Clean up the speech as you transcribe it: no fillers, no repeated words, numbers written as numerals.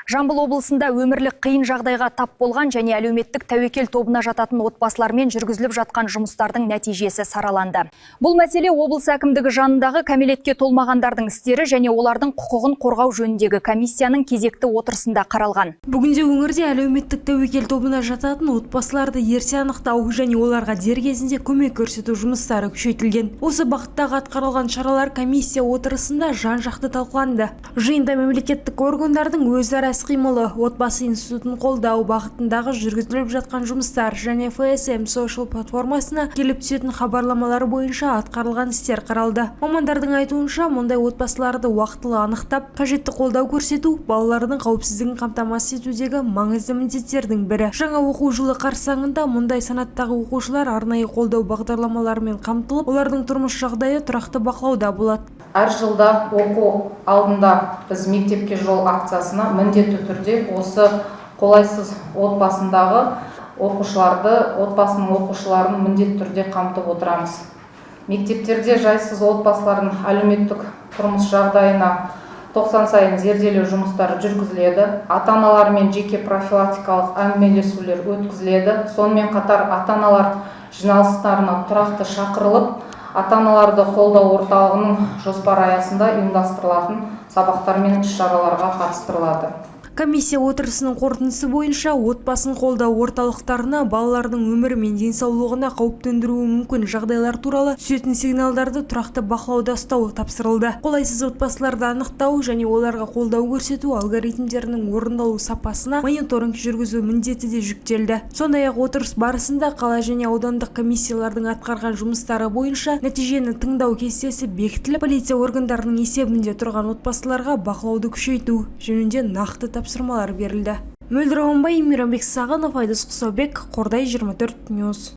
Жамбыл облысында өмірлік қиын жағдайға тап болған және әлеуметтік тәуекел тобына жататын отбасылармен жүргізіліп жатқан жұмыстардың нәтижесі сараланды. Бұл мәселе облыс әкімдігі жанындағы кәмелетке толмағандардың істері және олардың құқығын қорғау жөніндегі комиссияның кезекті отырысында қаралған. Бүгінде өңірде әлеуметтік тәуекел тобына жататын отбасыларды ерте анықтау және оларға дер кезінде көмек көрсету жұмыстары күшейтілген. Осы бағыттағы атқарылған шаралар комиссия отырысында жан-жақты талқыланды. Жиында мемлекеттік органдардың өзара іс-қимылы, отбасы институтын қолдау бағытындағы жүргізіліп жатқан жұмыстар және FSM Social платформасына келіп түсетін хабарламалар бойынша атқарылған істер қаралды. Мамандардың айтуынша, мұндай отбасыларды уақытылы анықтап, қажетті қолдау көрсету балалардың қауіпсіздігін қамтамасыз етудегі маңызды міндеттердің бірі. Жаңа оқу жылы қарсаңында мұндай санаттағы оқушылар арнайы қолдау бағдарламаларымен қамтылып, олардың тұрмыс жағдайы тұрақты бақылауда болады. Әр жылда оқу алдында біз мектепке жол акциясына міндетті түрде осы қолайсыз отбасындағы отбасының оқушыларын міндетті түрде қамтып отырамыз. Мектептерде жайсыз отбасылардың әлеуметтік тұрмыс жағдайына 90 сайын зерделеу жұмыстары жүргізіледі. Ата-аналармен жеке профилактикалық әңгімелесулер өткізіледі. Сонымен қатар ата-аналар жиналыстарына тұрақты шақырылып, ата-аналарды қолдау орталығының жоспар аясында ұйымдастырылатын сабақтар мен іс-шараларға қатыстырылады. Комиссия отырысының қорытындысы бойынша отбасын қолдау орталықтарына балалардың өмірі мен денсаулығына қауіп төндіруі мүмкін жағдайлар туралы түсетін сигналдарды тұрақты бақылауда ұстау тапсырылды. Қолайсыз отбасыларды анықтау және оларға қолдау көрсету алгоритмдерінің орындалу сапасына мониторинг жүргізу міндеті де жүктелді. Сондай-ақ отырыс барысында қала және аудандық комиссиялардың атқарған жұмыстары бойынша нәтижені тыңдау кестесі бекітіліп, полиция органдарының есебінде тұрған отбасыларға бақылауды күшейту жөнінде нақты тапсырмалар берілді. Мөлдір Аманбай, Мейрамбек Сағынов, Айдос Құсаубек, Қордай 24 Ньюс.